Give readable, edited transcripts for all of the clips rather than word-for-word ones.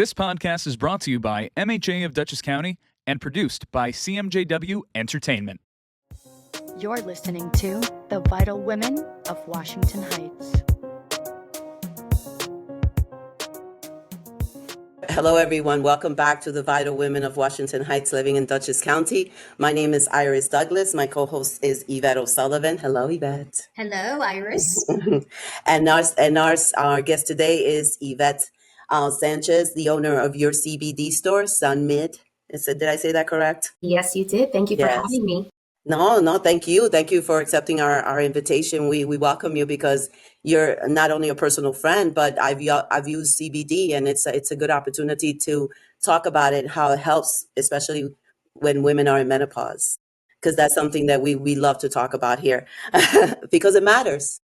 This podcast is brought to you by MHA of Dutchess County and produced by CMJW Entertainment. You're listening to The Vital Women of Washington Heights. Hello, everyone. Welcome back to the Vital Women of Washington Heights, living in Dutchess County. My name is Iris Douglas. My co-host is Yvette O'Sullivan. Hello, Yvette. Hello, Iris. And our guest today is Yvette Sanchez, the owner of Your CBD Store, SUNMED. Did I say that correct? Yes, you did. Thank you for having me. No, thank you. Thank you for accepting our invitation. We welcome you because you're not only a personal friend, but I've used CBD, and it's a good opportunity to talk about it, how it helps, especially when women are in menopause, because that's something that we love to talk about here because it matters.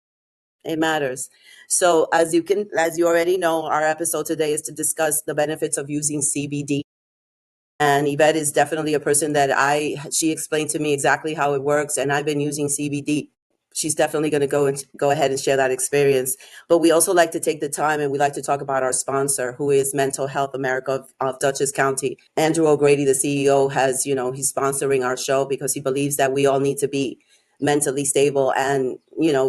It matters. So as you already know, our episode today is to discuss the benefits of using CBD. And Yvette is definitely a person that she explained to me exactly how it works, and I've been using CBD. She's definitely going to go ahead and share that experience. But we also like to take the time, and we like to talk about our sponsor, who is Mental Health America of Dutchess County. Andrew O'Grady, the CEO, he's sponsoring our show because he believes that we all need to be mentally stable and,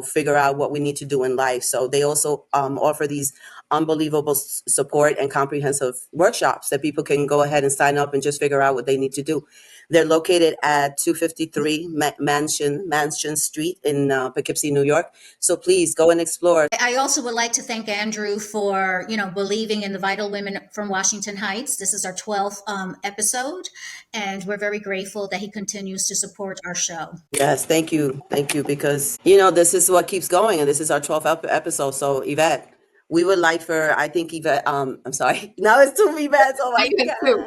figure out what we need to do in life. So they also offer these unbelievable support and comprehensive workshops that people can go ahead and sign up and just figure out what they need to do. They're located at 253 Mansion Street in Poughkeepsie, New York. So please go and explore. I also would like to thank Andrew for, believing in the Vital Women from Washington Heights. This is our 12th episode, and we're very grateful that he continues to support our show. Yes, thank you. Thank you, because, this is what keeps going, and this is our 12th episode. So, Yvette, we would like Yvette, I'm sorry. Now it's two Yvettes. Oh my God.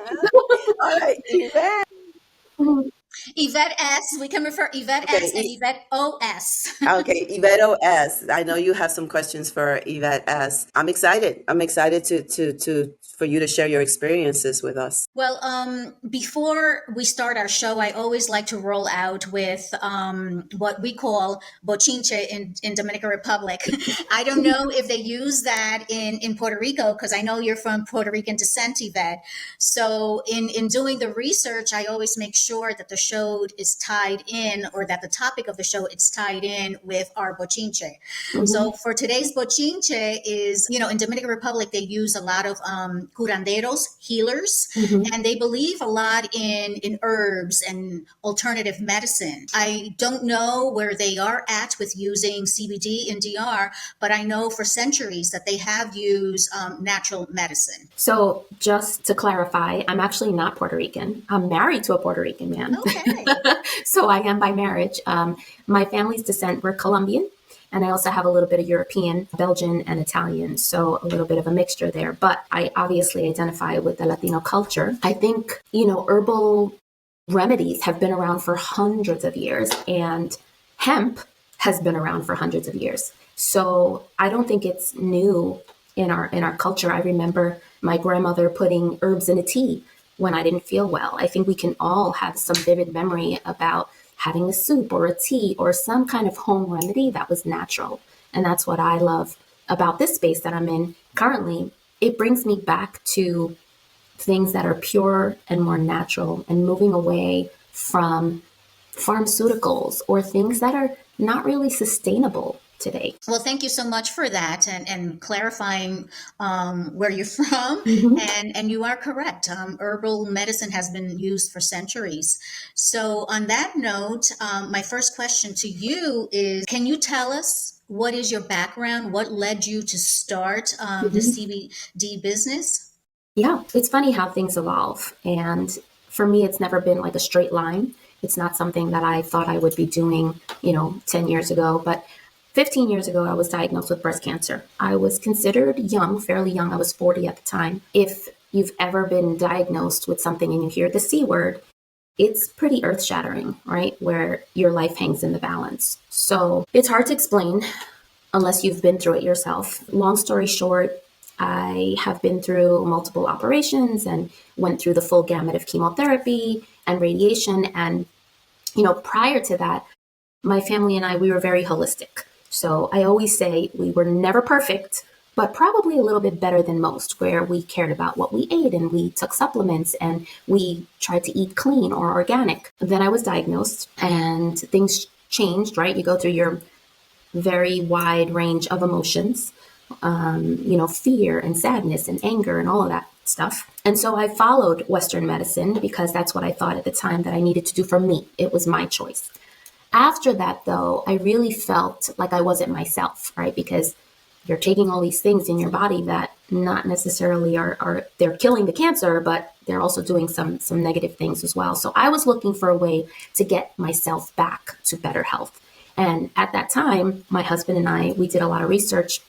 All right, Yvette. Yvette S. We can refer Yvette S. and Yvette O.S. Okay, Yvette O.S. I know you have some questions for Yvette S. I'm excited. I'm excited for you to share your experiences with us. Well, before we start our show, I always like to roll out with what we call bochinche in Dominican Republic. I don't know if they use that in Puerto Rico, because I know you're from Puerto Rican descent, Yvette. So in doing the research, I always make sure that the show is tied in, or that the topic of the show is tied in with our bochinche. Mm-hmm. So for today's bochinche is, in Dominican Republic, they use a lot of curanderos, healers, mm-hmm. and they believe a lot in herbs and alternative medicine. I don't know where they are at with using CBD in DR, but I know for centuries that they have used natural medicine. So just to clarify, I'm actually not Puerto Rican. I'm married to a Puerto Rican man. Okay. So I am by marriage. My family's descent, we're Colombian. And I also have a little bit of European, Belgian, and Italian. So a little bit of a mixture there. But I obviously identify with the Latino culture. I think, herbal remedies have been around for hundreds of years. And hemp has been around for hundreds of years. So I don't think it's new in our culture. I remember my grandmother putting herbs in a tea when I didn't feel well. I think we can all have some vivid memory about having a soup or a tea or some kind of home remedy that was natural. And that's what I love about this space that I'm in currently. It brings me back to things that are pure and more natural, and moving away from pharmaceuticals or things that are not really sustainable today. Well, thank you so much for that and clarifying where you're from. Mm-hmm. And you are correct. Herbal medicine has been used for centuries. So on that note, my first question to you is, can you tell us what is your background? What led you to start the CBD business? Yeah, it's funny how things evolve. And for me, it's never been like a straight line. It's not something that I thought I would be doing, 10 years ago. But 15 years ago, I was diagnosed with breast cancer. I was considered young, fairly young. I was 40 at the time. If you've ever been diagnosed with something and you hear the C word, it's pretty earth-shattering, right? Where your life hangs in the balance. So it's hard to explain unless you've been through it yourself. Long story short, I have been through multiple operations and went through the full gamut of chemotherapy and radiation. And, prior to that, my family and I, we were very holistic. So I always say we were never perfect, but probably a little bit better than most, where we cared about what we ate and we took supplements and we tried to eat clean or organic. Then I was diagnosed and things changed, right? You go through your very wide range of emotions, fear and sadness and anger and all of that stuff. And so I followed Western medicine because that's what I thought at the time that I needed to do for me. It was my choice. After that, though, I really felt like I wasn't myself, right? Because you're taking all these things in your body that not necessarily are they're killing the cancer, but they're also doing some negative things as well. So I was looking for a way to get myself back to better health. And at that time, my husband and I, we did a lot of research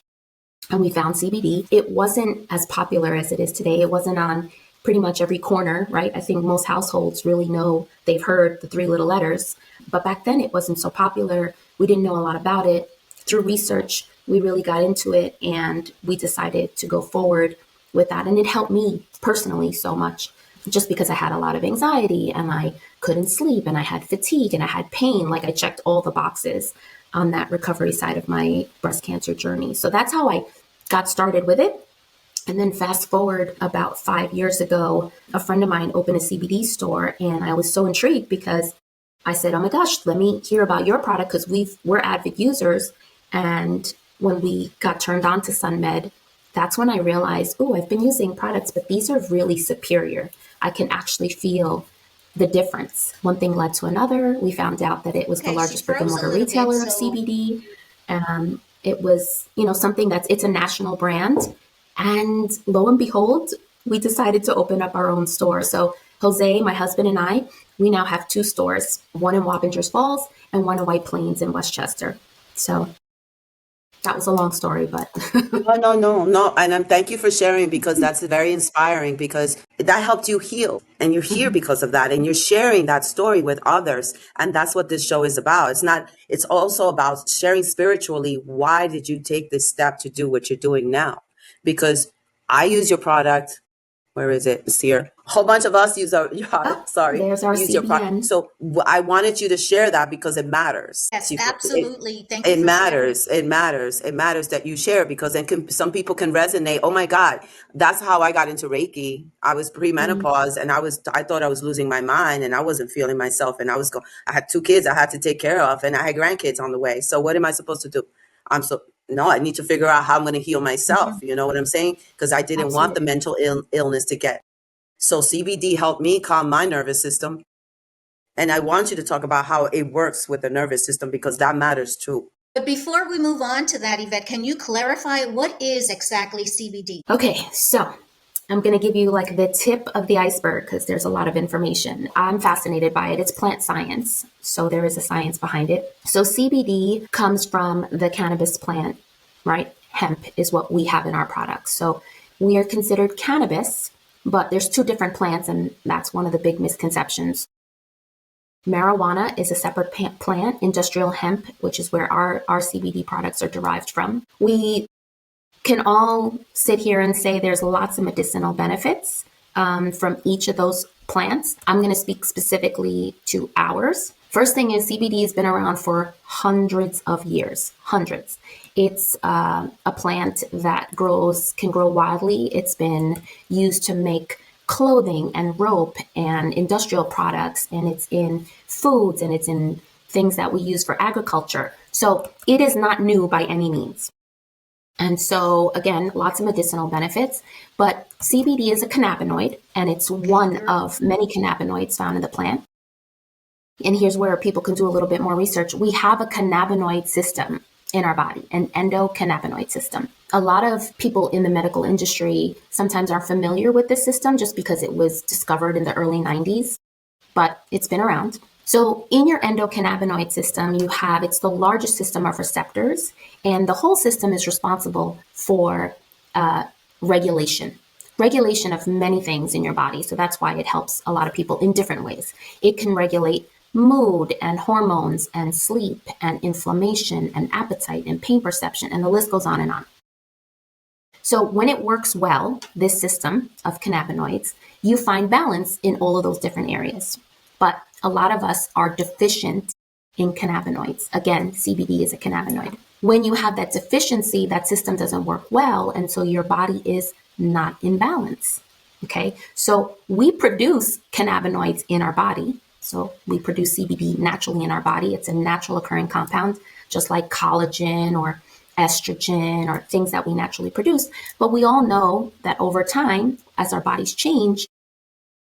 and we found CBD. It wasn't as popular as it is today. It wasn't on pretty much every corner, right? I think most households really know, they've heard the 3 little letters, but back then it wasn't so popular. We didn't know a lot about it. Through research, we really got into it and we decided to go forward with that. And it helped me personally so much, just because I had a lot of anxiety and I couldn't sleep and I had fatigue and I had pain. Like I checked all the boxes on that recovery side of my breast cancer journey. So that's how I got started with it. And then fast forward about 5 years ago, a friend of mine opened a CBD store and I was so intrigued because I said, oh my gosh, let me hear about your product because we're avid users. And when we got turned on to SUNMED, that's when I realized, oh, I've been using products, but these are really superior. I can actually feel the difference. One thing led to another. We found out that it was the largest brick and mortar retailer of CBD. It was, something it's a national brand. And lo and behold, we decided to open up our own store. So Jose, my husband, and I, we now have 2 stores, one in Wappingers Falls and one in White Plains in Westchester. So that was a long story, but No. And thank you for sharing, because that's very inspiring, because that helped you heal and you're here because of that. And you're sharing that story with others. And that's what this show is about. It's also about sharing spiritually. Why did you take this step to do what you're doing now? Because I use your product. Where is it? It's here. A whole bunch of us use there's our use your product. CBN. So I wanted you to share that because it matters. Yes, absolutely. Thank you. It matters. It matters. It matters that you share, because then some people can resonate. Oh my God, that's how I got into Reiki. I was premenopause and I thought I was losing my mind and I wasn't feeling myself. And I had 2 kids I had to take care of and I had grandkids on the way. So what am I supposed to do? I need to figure out how I'm going to heal myself. You know what I'm saying? Because I didn't want the mental illness to get. So CBD helped me calm my nervous system. And I want you to talk about how it works with the nervous system, because that matters too. But before we move on to that, Yvette, can you clarify what is exactly CBD? Okay, so I'm going to give you the tip of the iceberg because there's a lot of information. I'm fascinated by it. It's plant science. So there is a science behind it. So CBD comes from the cannabis plant, right? Hemp is what we have in our products. So we are considered cannabis, but there's 2 different plants, and that's one of the big misconceptions. Marijuana is a separate plant, industrial hemp, which is where our CBD products are derived from. We can all sit here and say there's lots of medicinal benefits from each of those plants. I'm going to speak specifically to ours. First thing is CBD has been around for hundreds of years, hundreds. It's a plant that can grow wildly. It's been used to make clothing and rope and industrial products, and it's in foods, and it's in things that we use for agriculture. So it is not new by any means. And so, again, lots of medicinal benefits, but CBD is a cannabinoid, and it's one of many cannabinoids found in the plant. And here's where people can do a little bit more research. We have a cannabinoid system in our body, an endocannabinoid system. A lot of people in the medical industry sometimes are familiar with this system just because it was discovered in the early 90s, but it's been around. So in your endocannabinoid system, it's the largest system of receptors, and the whole system is responsible for regulation of many things in your body. So that's why it helps a lot of people in different ways. It can regulate mood and hormones and sleep and inflammation and appetite and pain perception, and the list goes on and on. So when it works well, this system of cannabinoids, you find balance in all of those different areas. But a lot of us are deficient in cannabinoids. Again, CBD is a cannabinoid. When you have that deficiency, that system doesn't work well. And so your body is not in balance. Okay. So we produce cannabinoids in our body. So we produce CBD naturally in our body. It's a natural occurring compound, just like collagen or estrogen or things that we naturally produce. But we all know that over time, as our bodies change,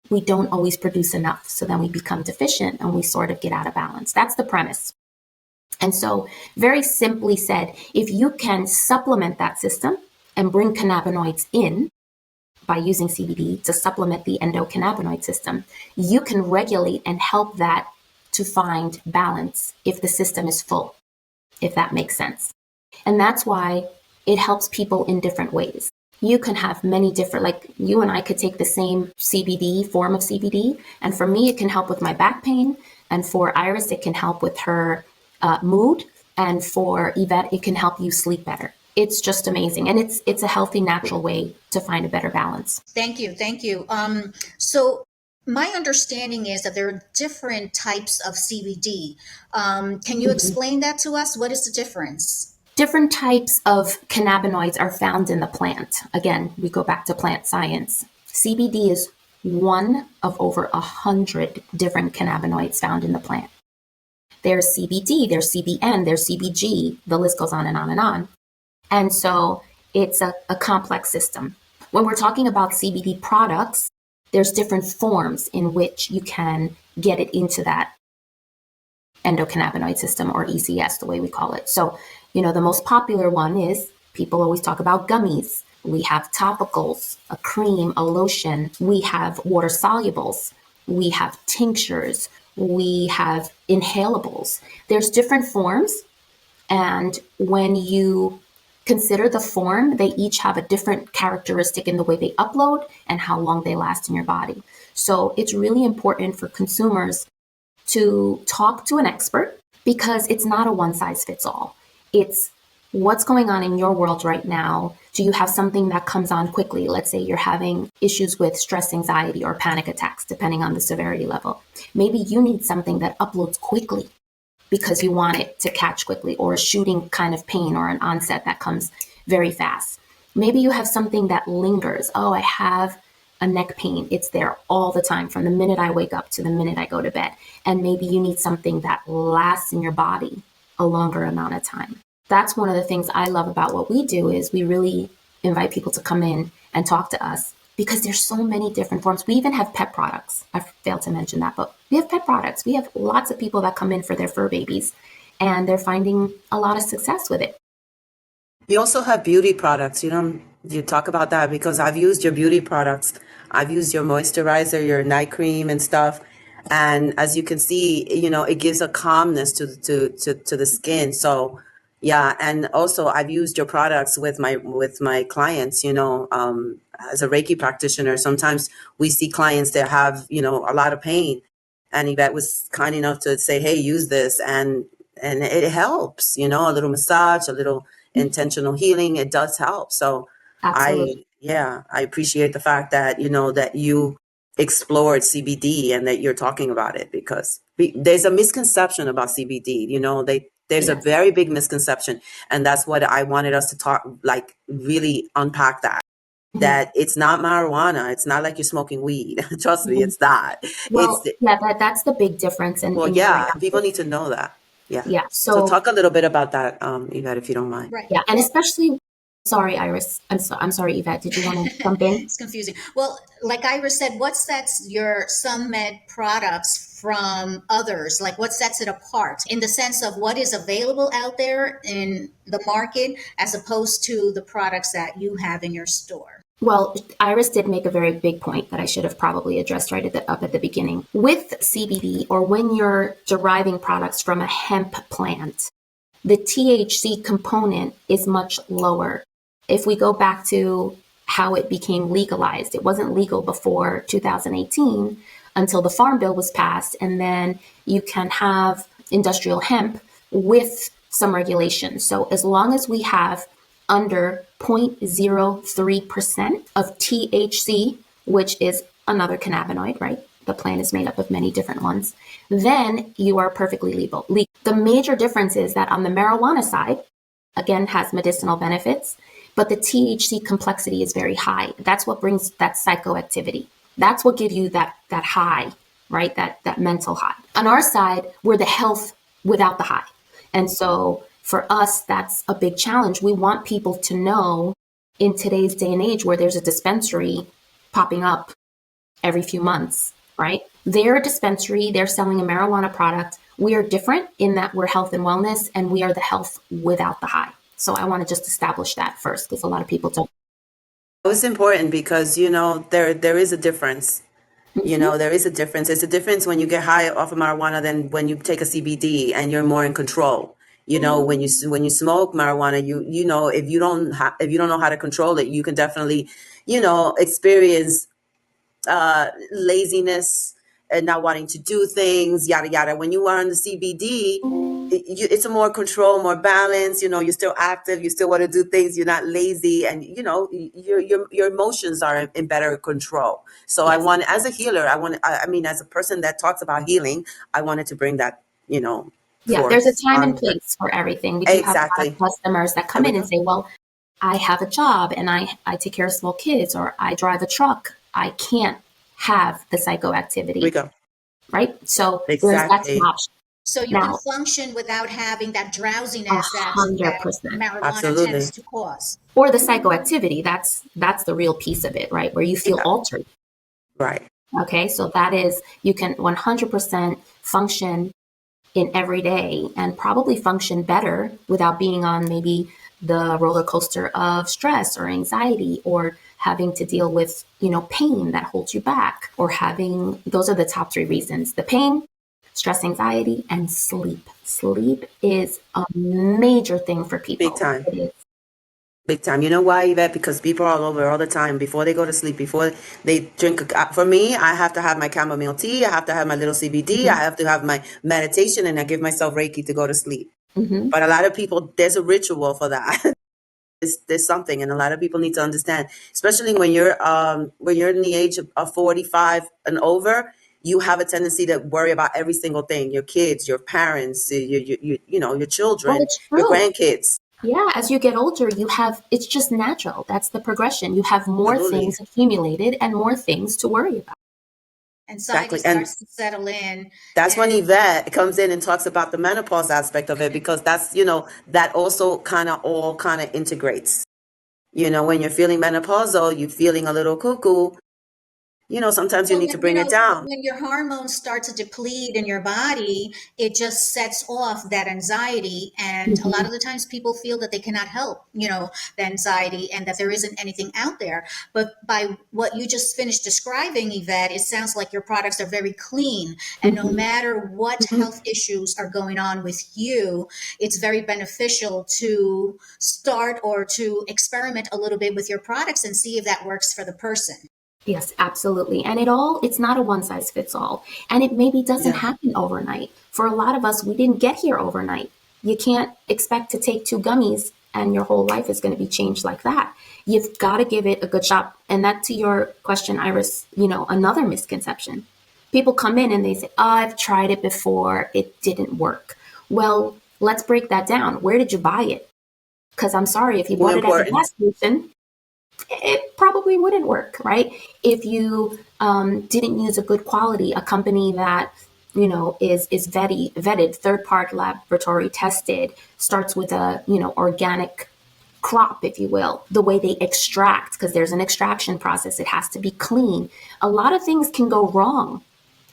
we don't always produce enough. So then we become deficient and we sort of get out of balance. That's the premise. And so, very simply said, if you can supplement that system and bring cannabinoids in by using CBD to supplement the endocannabinoid system, you can regulate and help that to find balance if the system is full, if that makes sense. And that's why it helps people in different ways. You can have many different, like you and I could take the same CBD, form of CBD. And for me, it can help with my back pain. And for Iris, it can help with her mood. And for Yvette, it can help you sleep better. It's just amazing. And it's a healthy, natural way to find a better balance. Thank you. Thank you. So my understanding is that there are different types of CBD. Can you explain that to us? What is the difference? Different types of cannabinoids are found in the plant. Again, we go back to plant science. CBD is one of over 100 different cannabinoids found in the plant. There's CBD, there's CBN, there's CBG, the list goes on and on and on. And so it's a complex system. When we're talking about CBD products, there's different forms in which you can get it into that endocannabinoid system, or ECS, the way we call it. So, the most popular one is, people always talk about gummies. We have topicals, a cream, a lotion. We have water solubles. We have tinctures. We have inhalables. There's different forms. And when you consider the form, they each have a different characteristic in the way they upload and how long they last in your body. So it's really important for consumers to talk to an expert, because it's not a one size fits all. It's what's going on in your world right now. Do you have something that comes on quickly? Let's say you're having issues with stress, anxiety, or panic attacks, depending on the severity level. Maybe you need something that uploads quickly because you want it to catch quickly, or a shooting kind of pain or an onset that comes very fast. Maybe you have something that lingers. Oh, I have a neck pain. It's there all the time from the minute I wake up to the minute I go to bed. And maybe you need something that lasts in your body a longer amount of time. That's one of the things I love about what we do, is we really invite people to come in and talk to us, because there's so many different forms. We even have pet products. I failed to mention that, but we have pet products. We have lots of people that come in for their fur babies, and they're finding a lot of success with it. You also have beauty products. You talk about that, because I've used your beauty products. I've used your moisturizer, your night cream and stuff. And as you can see, it gives a calmness to the skin. So yeah. And also I've used your products with my clients, as a Reiki practitioner. Sometimes we see clients that have, a lot of pain, and Yvette was kind enough to say, hey, use this. And it helps, a little massage, a little intentional healing. It does help. So Absolutely. I appreciate the fact that, that you explored CBD and that you're talking about it, because there's a misconception about CBD. There's a very big misconception. And that's what I wanted us to talk, like really unpack that. That it's not marijuana. It's not like you're smoking weed. Trust me, it's not. Well, that's the big difference. And People need to know that. Yeah. Yeah. So talk a little bit about that, Yvette, if you don't mind. Right. Yeah. And especially, sorry, Iris. I'm sorry, Yvette. Did you want to jump in? It's confusing. Well, like Iris said, what sets your SUNMED products from others? Like, what sets it apart in the sense of what is available out there in the market as opposed to the products that you have in your store? Well, Iris did make a very big point that I should have probably addressed right up at the beginning. With CBD, or when you're deriving products from a hemp plant, the THC component is much lower. If we go back to how it became legalized, it wasn't legal before 2018 until the Farm Bill was passed. And then you can have industrial hemp with some regulations. So as long as we have under 0.03% of THC, which is another cannabinoid, right? The plant is made up of many different ones. Then you are perfectly legal. The major difference is that on the marijuana side, again, has medicinal benefits, but the THC complexity is very high. That's what brings that psychoactivity. That's what gives you that high, right? That mental high. On our side, we're the health without the high. And so for us, that's a big challenge. We want people to know in today's day and age where there's a dispensary popping up every few months, right? They're a dispensary, they're selling a marijuana product. We are different in that we're health and wellness, and we are the health without the high. So I want to just establish that first, because a lot of people don't. It's important because, there is a difference. There is a difference. It's a difference when you get high off of marijuana than when you take a CBD and you're more in control. When you smoke marijuana, if you don't know how to control it, you can definitely, experience laziness and not wanting to do things, yada yada. When you are on the CBD, it's a more control, more balance. You're still active, you still want to do things, you're not lazy, and your emotions are in better control. So Yes. I want, as a healer, as a person that talks about healing, I wanted to bring that, Yeah, there's a forth time and on. place for everything. We do have a lot Exactly. of customers that come There in we and go. say, well, I have a job and I take care of small kids, or I drive a truck. I can't have the There we psychoactivity, go. right? So that's an Exactly. option. So you can Now, function without having that a drowsiness that 100%. marijuana Absolutely. tends to cause. Or the psychoactivity, that's the real piece of it, right? Where you feel Yeah. altered. Right. Okay, so that is, you can 100% function in every day and probably function better without being on maybe the roller coaster of stress or anxiety, or having to deal with, pain that holds you back, or having, those are the top three reasons: the pain, stress, anxiety, and sleep. Sleep is a major thing for Big people. time. It is. Big time. You know why, Yvette? Because people are all over all the time. Before they go to sleep, before they drink, for me, I have to have my chamomile tea. I have to have my little CBD. I have to have my meditation, and I give myself Reiki to go to sleep. Mm-hmm. But a lot of people, there's a ritual for that. There's something, and a lot of people need to understand, especially when you're in the age of 45 and over. You have a tendency to worry about every single thing: your kids, your parents, your Well, children, it's your true. grandkids. Yeah, as you get older, it's just natural. That's the progression. You have more Absolutely. things accumulated and more things to worry about. Anxiety Exactly. And starts to settle in. that's when And Yvette comes in and talks about the menopause aspect of it, because that's, that also kind of integrates. When you're feeling menopausal, you're feeling a little cuckoo, sometimes you well, need to bring it down. when your hormones start to deplete in your body, it just sets off that anxiety. And a lot Mhm. of the times people feel that they cannot help, the anxiety, and that there isn't anything out there. But by what you just finished describing, Yvette, it sounds like your products are very clean. And no Mhm. matter what Mhm. health issues are going on with you, it's very beneficial to start or to experiment a little bit with your products and see if that works for the person. Yes, absolutely. And it's not a one size fits all. And it maybe doesn't Yeah. happen overnight. For a lot of us, we didn't get here overnight. You can't expect to take two gummies and your whole life is going to be changed like that. You've got to give it a good shot. And that, to your question, Iris, another misconception. People come in and they say, oh, I've tried it before, it didn't work. Well, let's break that down. Where did you buy it? Because I'm sorry, if you More bought it at the important. gas station, it probably wouldn't work, right? If you didn't use a good quality, a company that is vetted, third party laboratory tested, starts with a organic crop, if you will, the way they extract, because there's an extraction process, it has to be clean. A lot of things can go wrong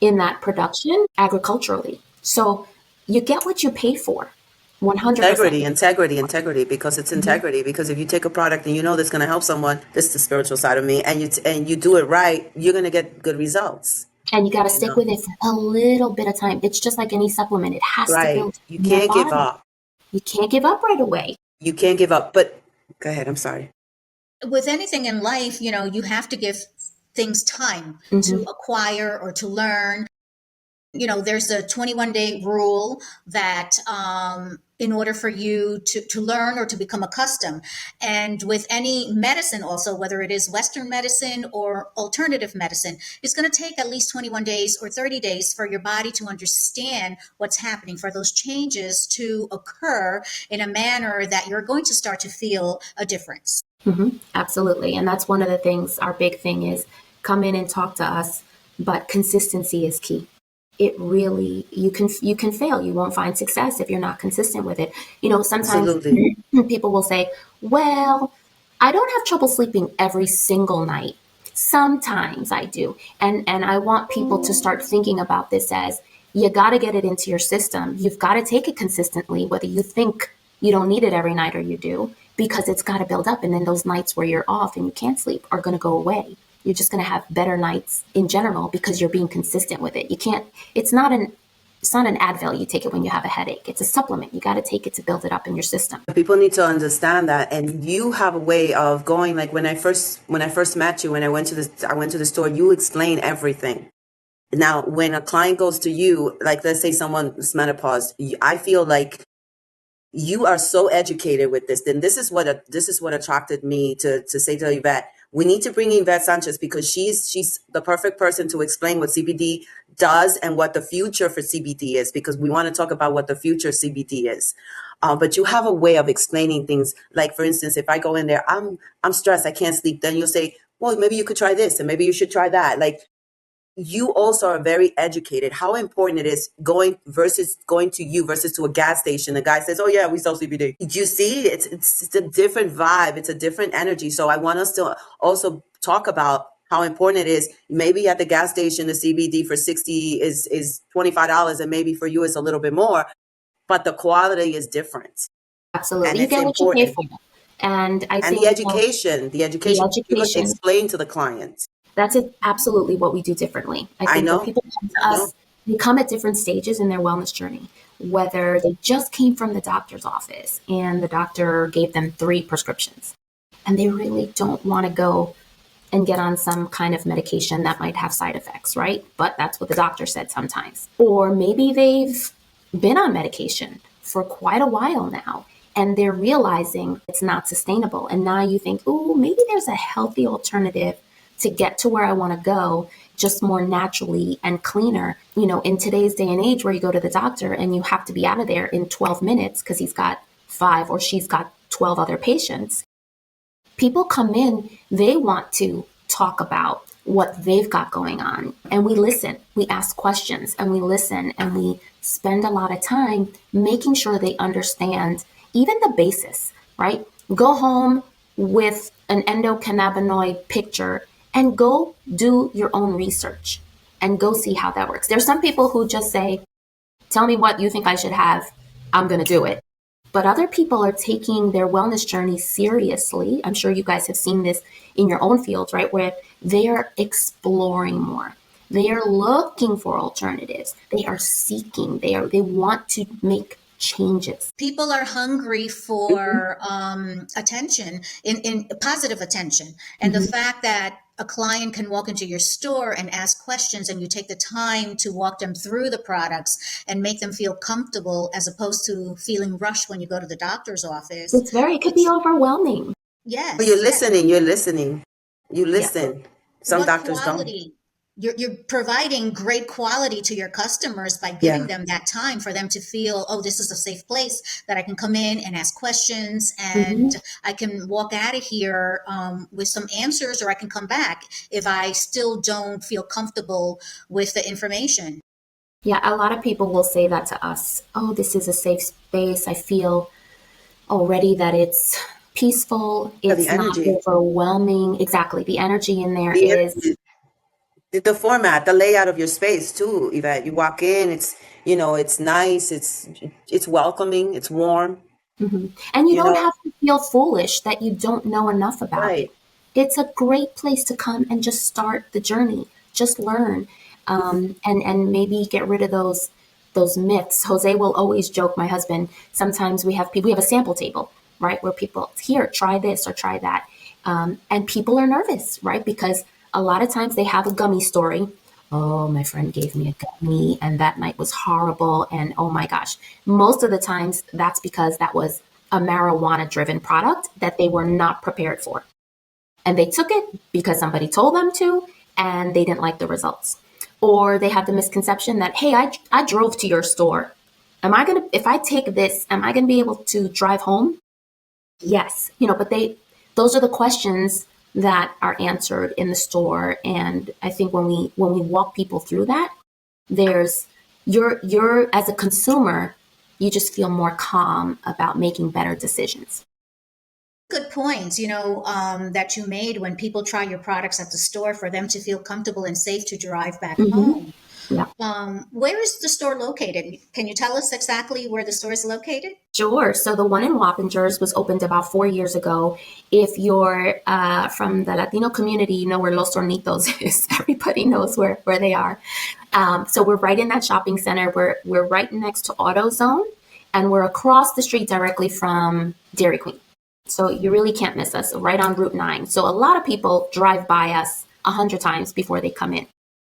in that production agriculturally. So you get what you pay for, 100%. Integrity, because it's integrity. Because if you take a product and that's going to help someone, this is the spiritual side of me, and you do it right, you're going to get good results. And you got to You stick know, with it for a little bit of time. It's just like any supplement. It has to right? build You in your can't give body. up. You can't give up right away. You can't give up. But go ahead. I'm sorry. With anything in life, you have to give things time to Hmm. acquire or to learn. There's a 21-day rule that in order for you to learn or to become accustomed. And with any medicine also, whether it is Western medicine or alternative medicine, it's going to take at least 21 days or 30 days for your body to understand what's happening, for those changes to occur in a manner that you're going to start to feel a difference. Absolutely. And that's one of the things, our big thing is come in and talk to us, but consistency is key. It really, you can fail. You won't find success if you're not consistent with it. Sometimes Absolutely. people will say, well, I don't have trouble sleeping every single night. Sometimes I do. And I want people to start thinking about this as you got to get it into your system. You've got to take it consistently, whether you think you don't need it every night or you do, because it's got to build up. And then those nights where you're off and you can't sleep are going to go away. You're just going to have better nights in general because you're being consistent with it. It's not an Advil you take it when you have a headache. It's a supplement. You got to take it to build it up in your system. People need to understand that, and you have a way of going. Like when I first met you, when I went to the store, you explain everything. Now, when a client goes to you, like let's say someone's menopause, I feel like you are so educated with this. Then this is what attracted me to say to Yvette, we need to bring Yvette Sanchez because she's the perfect person to explain what CBD does and what the future for CBD is, because we want to talk about what the future CBD is. But you have a way of explaining things. Like, for instance, if I go in there, I'm stressed, I can't sleep. Then you'll say, well, maybe you could try this and maybe you should try that. Like, you also are very educated. How important it is going to you versus to a gas station. The guy says, oh yeah, we sell CBD. You see, it's a different vibe. It's a different energy. So I want us to also talk about how important it is. Maybe at the gas station, the CBD for $60 is $25, and maybe for you it's a little bit more, but the quality is different. Absolutely. And You it's get what you pay important. for. And I think The education, you must explain to the client. That's absolutely what we do differently. I think when people come to us, they come at different stages in their wellness journey, whether they just came from the doctor's office and the doctor gave them 3 prescriptions and they really don't want to go and get on some kind of medication that might have side effects, right? But that's what the doctor said sometimes. Or maybe they've been on medication for quite a while now and they're realizing it's not sustainable. And now you think, oh, maybe there's a healthy alternative to get to where I want to go, just more naturally and cleaner. In today's day and age where you go to the doctor and you have to be out of there in 12 minutes because he's got 5 or she's got 12 other patients. People come in, they want to talk about what they've got going on. And we listen, we ask questions and we listen and we spend a lot of time making sure they understand even the basis, right? Go home with an endocannabinoid picture and go do your own research and go see how that works. There's some people who just say, tell me what you think I should have, I'm going to do it. But other people are taking their wellness journey seriously. I'm sure you guys have seen this in your own fields, right? Where they are exploring more. They are looking for alternatives. They are seeking. They want to make changes. People are hungry for attention, in positive attention. And the fact that a client can walk into your store and ask questions and you take the time to walk them through the products and make them feel comfortable as opposed to feeling rushed when you go to the doctor's office. It could be overwhelming. Yes. But you're listening. You listen. Yeah. Some doctors don't. You're providing great quality to your customers by giving them that time for them to feel, oh, this is a safe place that I can come in and ask questions and I can walk out of here with some answers, or I can come back if I still don't feel comfortable with the information. Yeah, a lot of people will say that to us. Oh, this is a safe space. I feel already that it's peaceful. It's not overwhelming. Exactly. The energy in there is... The format, the layout of your space too, Yvette. You walk in, it's nice, it's welcoming, it's warm. And you don't have to feel foolish that you don't know enough about it. It's a great place to come and just start the journey, just learn, and maybe get rid of those myths. Jose will always joke, my husband, sometimes we have a sample table, right? Where people, here, try this or try that. And people are nervous, right? Because a lot of times they have a gummy story Oh, my friend gave me a gummy and that night was horrible. And oh my gosh, most of the times that's because that was a marijuana driven product that they were not prepared for. And they took it because somebody told them to, and they didn't like the results. Or they have the misconception that, hey, I drove to your store. If I take this, am I going to be able to drive home? Yes. But those are the questions that are answered in the store. And I think when we walk people through that, you're as a consumer, you just feel more calm about making better decisions. Good points, that you made when people try your products at the store for them to feel comfortable and safe to drive back home. Yeah. Where is the store located? Can you tell us exactly where the store is located? Sure. So the one in Wappingers was opened about 4 years ago. If you're from the Latino community, you know where Los Hornitos is. Everybody knows where they are. So we're right in that shopping center. We're right next to AutoZone, and we're across the street directly from Dairy Queen. So you really can't miss us, right on Route 9. So a lot of people drive by us 100 times before they come in.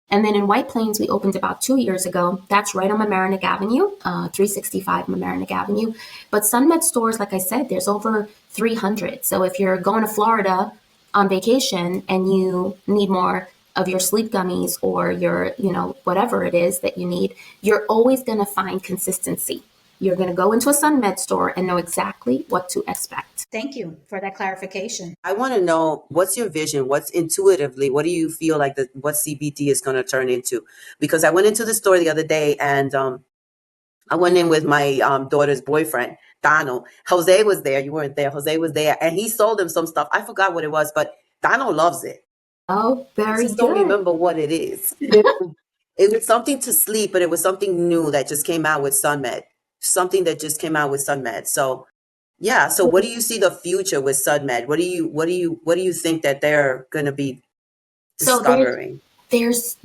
And then in White Plains, we opened about 2 years ago. That's right on Mamaroneck Avenue, 365 Mamaroneck Avenue. But SUNMED stores, like I said, there's over 300. So if you're going to Florida on vacation and you need more of your sleep gummies or your, whatever it is that you need, you're always going to find consistency. You're going to go into a SUNMED store and know exactly what to expect. Thank you for that clarification. I want to know, what's your vision? What do you feel like what CBD is going to turn into? Because I went into the store the other day and I went in with my daughter's boyfriend, Donald. Jose was there. You weren't there. Jose was there, and he sold him some stuff. I forgot what it was, but Donald loves it. Oh, very I just good. don't remember what it is. It was something to sleep, but it was something new that just came out with SUNMED. Something that just came out with SUNMED. So, yeah. So, what do you see the future with SUNMED? What do you think that they're going to be discovering?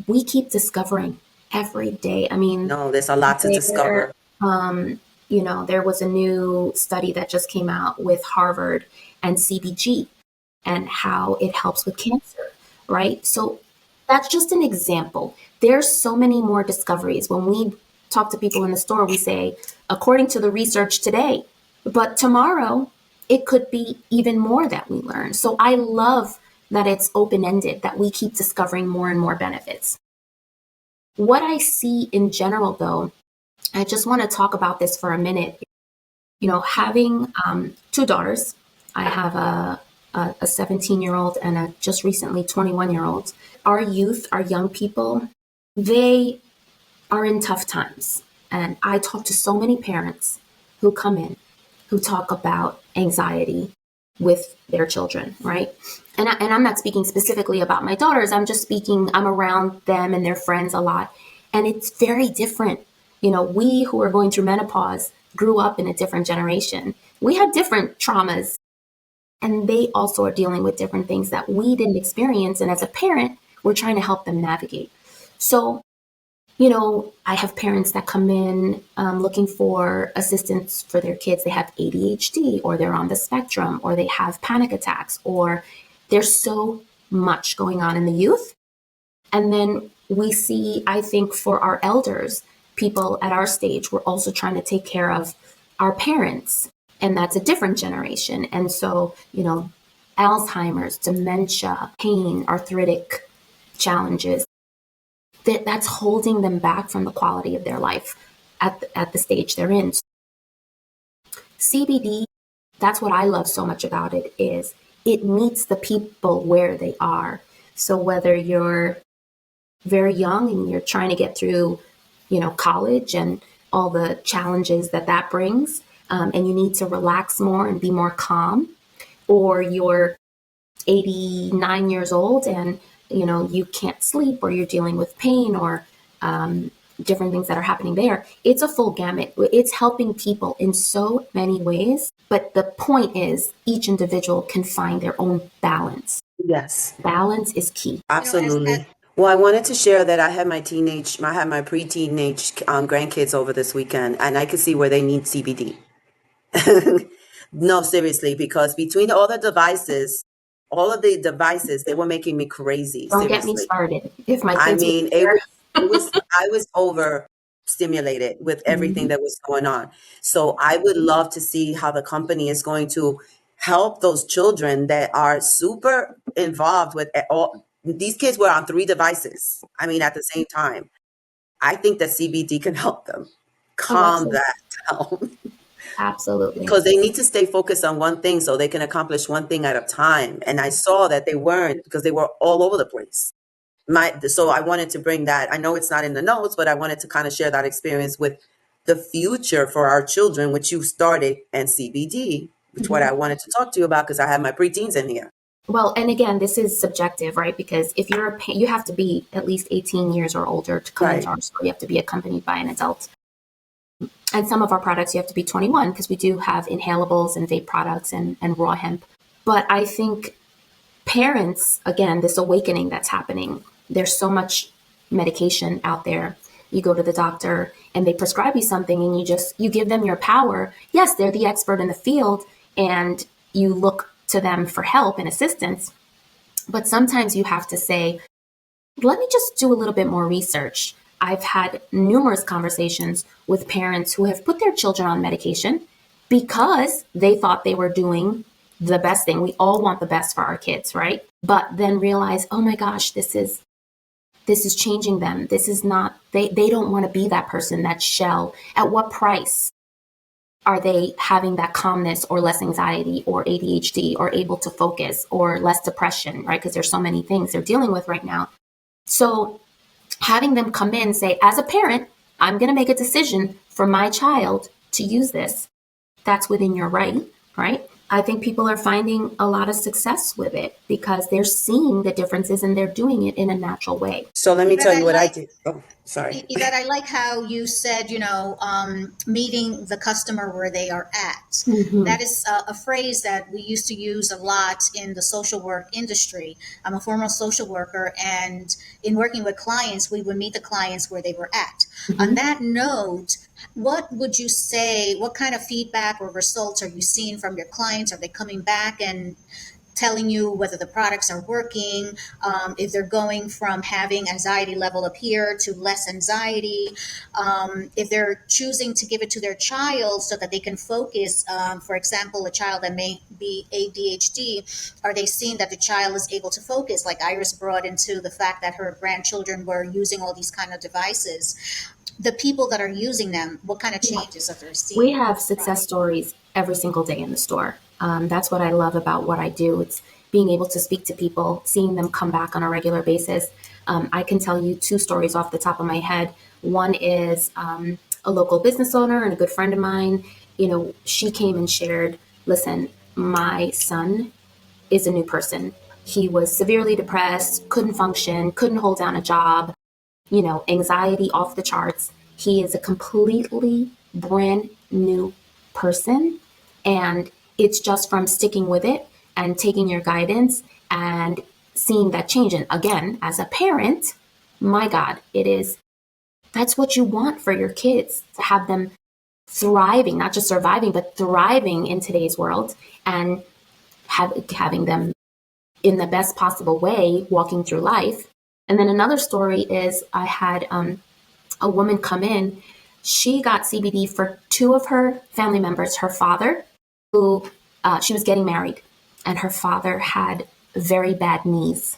We keep discovering every day. I mean, no, there's a lot to discover. There was a new study that just came out with Harvard and CBG and how it helps with cancer, right? So that's just an example. There's so many more discoveries. When we talk to people in the store, we say, according to the research today, but tomorrow it could be even more that we learn. So I love that it's open-ended, that we keep discovering more and more benefits. What I see in general, though, I just want to talk about this for a minute. Having 2 daughters, I have a 17-year-old and a just recently 21-year-old. Our youth, our young people, they are in tough times. And I talk to so many parents who come in, who talk about anxiety with their children, right? And I'm not speaking specifically about my daughters. I'm around them and their friends a lot. And it's very different. We who are going through menopause grew up in a different generation. We had different traumas, and they also are dealing with different things that we didn't experience. And as a parent, we're trying to help them navigate. So, I have parents that come in looking for assistance for their kids. They have ADHD, or they're on the spectrum, or they have panic attacks, or there's so much going on in the youth. And then we see, I think, for our elders, people at our stage, we're also trying to take care of our parents. And that's a different generation. And so, Alzheimer's, dementia, pain, arthritic challenges, that's holding them back from the quality of their life at the stage they're in. CBD, that's what I love so much about it, is it meets the people where they are. So whether you're very young and you're trying to get through, college and all the challenges that brings, and you need to relax more and be more calm, or you're 89 years old and you can't sleep, or you're dealing with pain, or different things that are happening there. It's a full gamut. It's helping people in so many ways. But the point is, each individual can find their own balance. Yes. Balance is key. Absolutely. Well, I wanted to share that I had my pre-teenage grandkids over this weekend, and I could see where they need CBD. No, seriously, because between all the devices all of the devices, they were making me crazy, Don't get me seriously. started. If my I kids were mean, here. I was overstimulated with everything Mhm. that was going on. So I would love to see how the company is going to help those children that are super involved with all. These kids were on 3 devices. I mean, at the same time. I think that CBD can help them Oh, calm absolutely. that down Absolutely. because they need to stay focused on one thing so they can accomplish one thing at a time. And I saw that they weren't because they were all over the place. So I wanted to bring that. I know it's not in the notes, but I wanted to kind of share that experience with the future for our children, which you started, and CBD, which what Mhm. I wanted to talk to you about because I have my preteens in here. Well, and again, this is subjective, right? Because if you're you have to be at least 18 years or older to come into Right. our store. You have to be accompanied by an adult. And some of our products, you have to be 21 because we do have inhalables and vape products and raw hemp. But I think parents, again, this awakening that's happening, there's so much medication out there. You go to the doctor and they prescribe you something and you give them your power. Yes, they're the expert in the field and you look to them for help and assistance. But sometimes you have to say, let me just do a little bit more research. I've had numerous conversations with parents who have put their children on medication because they thought they were doing the best thing. We all want the best for our kids, right? But then realize, oh my gosh, this is changing them. This is not, they don't want to be that person, that shell. At what price are they having that calmness or less anxiety or ADHD or able to focus or less depression, right? Because there's so many things they're dealing with right now. So having them come in and say, as a parent, I'm going to make a decision for my child to use this. That's within your right? I think people are finding a lot of success with it because they're seeing the differences and they're doing it in a natural way. So let me But tell I you what I like did. Oh, sorry. Yvette, I like how you said, meeting the customer where they are at. Mm-hmm. That is a phrase that we used to use a lot in the social work industry. I'm a former social worker, and in working with clients, we would meet the clients where they were at. On Mm-hmm. that note, what would you say? What kind of feedback or results are you seeing from your clients? Are they coming back and telling you whether the products are working, if they're going from having anxiety level up here to less anxiety, if they're choosing to give it to their child so that they can focus. For example, a child that may be ADHD, are they seeing that the child is able to focus? Like Iris brought into the fact that her grandchildren were using all these kind of devices. The people that are using them, what kind of changes are they We seeing have with the success product? stories every single day in the store. That's what I love about what I do. It's being able to speak to people, seeing them come back on a regular basis. I can tell you 2 stories off the top of my head. One is a local business owner and a good friend of mine. She came and shared, listen, my son is a new person. He was severely depressed, couldn't function, couldn't hold down a job, anxiety off the charts. He is a completely brand new person. And it's just from sticking with it and taking your guidance and seeing that change. And again, as a parent, my God, that's what you want for your kids, to have them thriving, not just surviving, but thriving in today's world and having them in the best possible way walking through life. And then another story is I had a woman come in. She got CBD for 2 of her family members. Her father, who she was getting married, and her father had very bad knees.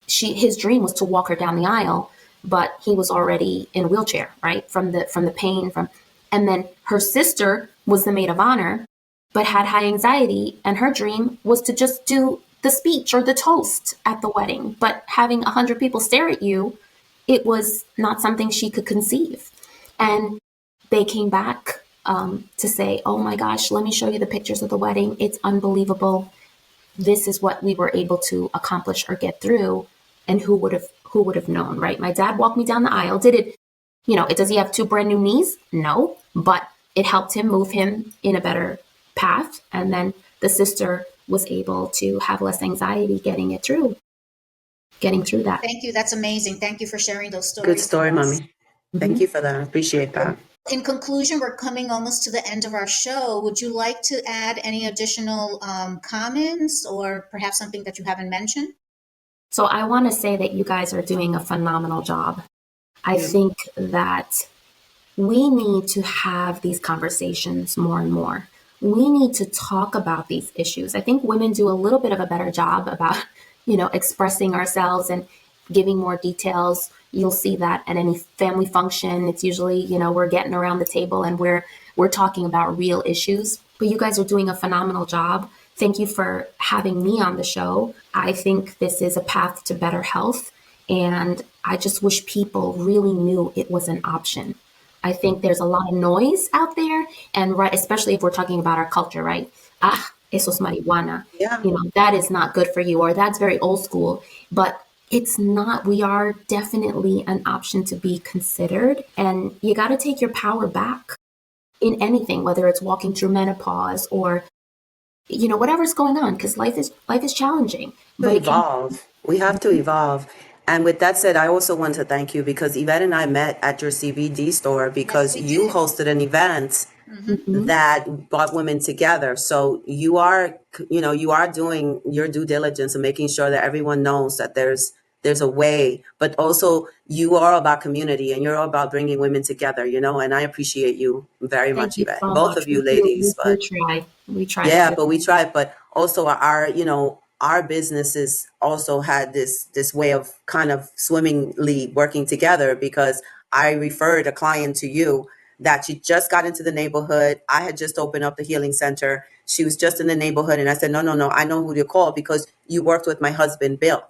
His dream was to walk her down the aisle, but he was already in a wheelchair, right? From the pain and then her sister was the maid of honor, but had high anxiety, and her dream was to just do the speech or the toast at the wedding. But having 100 people stare at you, it was not something she could conceive. And they came back to say, oh my gosh, let me show you the pictures of the wedding. It's unbelievable. This is what we were able to accomplish or get through. And who would have known, right? My dad walked me down the aisle. Did it, does he have 2 brand new knees? No, but it helped him move him in a better path. And then the sister was able to have less anxiety getting through that. Thank you. That's amazing. Thank you for sharing those Good stories with story, us. mommy. Thank you for that. I appreciate that. In conclusion, we're coming almost to the end of our show. Would you like to add any additional comments or perhaps something that you haven't mentioned? So I want to say that you guys are doing a phenomenal job. I think that we need to have these conversations more and more. We need to talk about these issues. I think women do a little bit of a better job about, expressing ourselves and giving more details. You'll see that at any family function. It's usually, we're getting around the table and we're talking about real issues. But you guys are doing a phenomenal job. Thank you for having me on the show. I think this is a path to better health. And I just wish people really knew it was an option. I think there's a lot of noise out there. And especially if we're talking about our culture, right? Eso es marijuana. Yeah. That is not good for you, or that's very old school. But it's not. We are definitely an option to be considered. And you got to take your power back in anything, whether it's walking through menopause or whatever's going on, because life is challenging. But evolve. We have to evolve. And with that said, I also want to thank you because Yvette and I met at your CBD store because Yes, we you did. hosted an event Mhm. that brought women together. So you are doing your due diligence and making sure that everyone knows that there's a way, but also you are about community and you're about bringing women together, and I appreciate you very Thank much, you Yvette. so Both much. of you ladies, We but try. We try yeah, to. but we tried, but also our businesses also had this way of kind of swimmingly working together because I referred a client to you that she just got into the neighborhood. I had just opened up the healing center. She was just in the neighborhood and I said, no, I know who to call because you worked with my husband, Bill.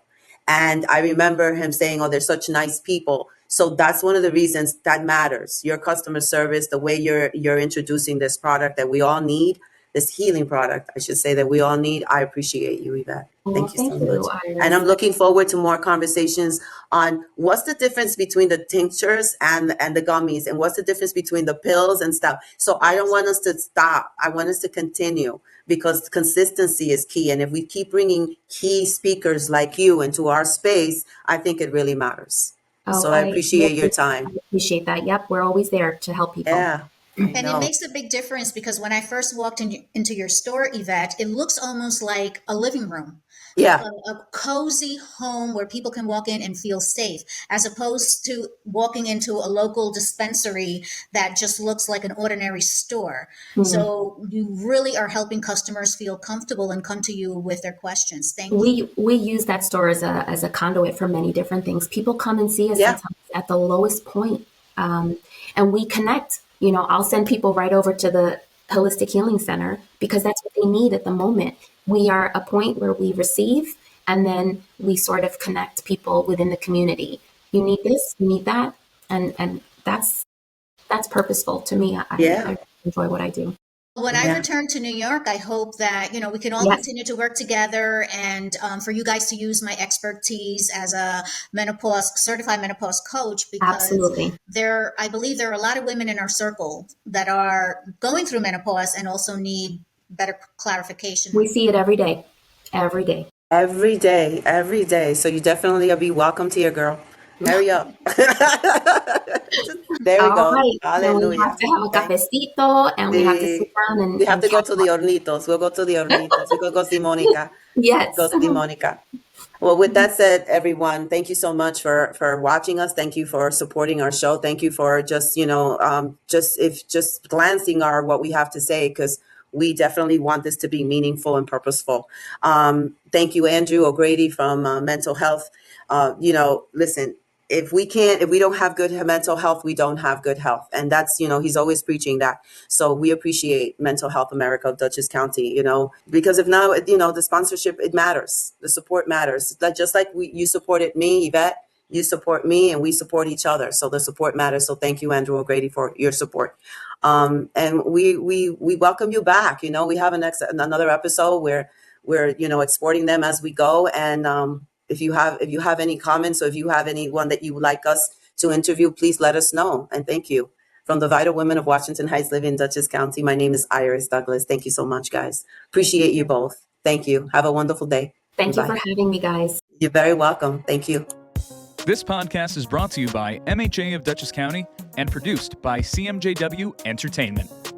And I remember him saying, oh, they're such nice people. So that's one of the reasons that matters. Your customer service, the way you're introducing this product that we all need, this healing product, I should say, that we all need. I appreciate you, Yvette. Well, Thank you so thank much. you, And Iris. I'm looking forward to more conversations on what's the difference between the tinctures and the gummies, and what's the difference between the pills and stuff. So I don't want us to stop. I want us to continue because consistency is key. And if we keep bringing key speakers like you into our space, I think it really matters. Oh, So I appreciate your I time. appreciate that. Yep, we're always there to help people. Yeah, I And it know. makes a big difference because when I first walked into your store, Yvette, it looks almost like a living room, like Yeah. a cozy home where people can walk in and feel safe, as opposed to walking into a local dispensary that just looks like an ordinary store. Mhm. So you really are helping customers feel comfortable and come to you with their questions. Thank you. We use that store as a conduit for many different things. People come and see us Yeah. sometimes at the lowest point, and we connect. I'll send people right over to the holistic healing center because that's what they need at the moment. We are a point where we receive, and then we sort of connect people within the community. You need this, you need that, and that's purposeful to me. Yeah. I enjoy what I do. When I Yeah. return to New York, I hope that, we can all Yes. continue to work together and for you guys to use my expertise as a certified menopause coach, because Absolutely. I believe there are a lot of women in our circle that are going through menopause and also need better clarification. We see it every day. Every day. Every day, every day. So you definitely be welcome here, girl. Hurry up. There we All go. right. Then we have Hallelujah. to have a Thank cafecito and we have to sit you. down We have and to go talk to the about it. Hornitos. We'll go to the Hornitos. We go see Monica. Go Yes. see Monica. Well, with that said, everyone, thank you so much for watching us. Thank you for supporting our show. Thank you for just just glancing what we have to say, because we definitely want this to be meaningful and purposeful. Thank you, Andrew O'Grady from Mental Health. Listen, if we don't have good mental health, we don't have good health, and that's he's always preaching that. So we appreciate Mental Health America of Dutchess County, because if not, the sponsorship, it matters. The support matters. Just like you supported me, Yvette, you support me, and we support each other. So the support matters. So thank you, Andrew O'Grady, for your support. And we welcome you back. We have another episode where we're exporting them as we go. And if you have any comments, or if you have anyone that you would like us to interview, please let us know. And thank you. From the Vital Women of Washington Heights, live in Dutchess County, my name is Iris Douglas. Thank you so much, guys. Appreciate you both. Thank you. Have a wonderful day. Thank you for Bye. having me, guys. You're very welcome. Thank you. This podcast is brought to you by MHA of Dutchess County and produced by CMJW Entertainment.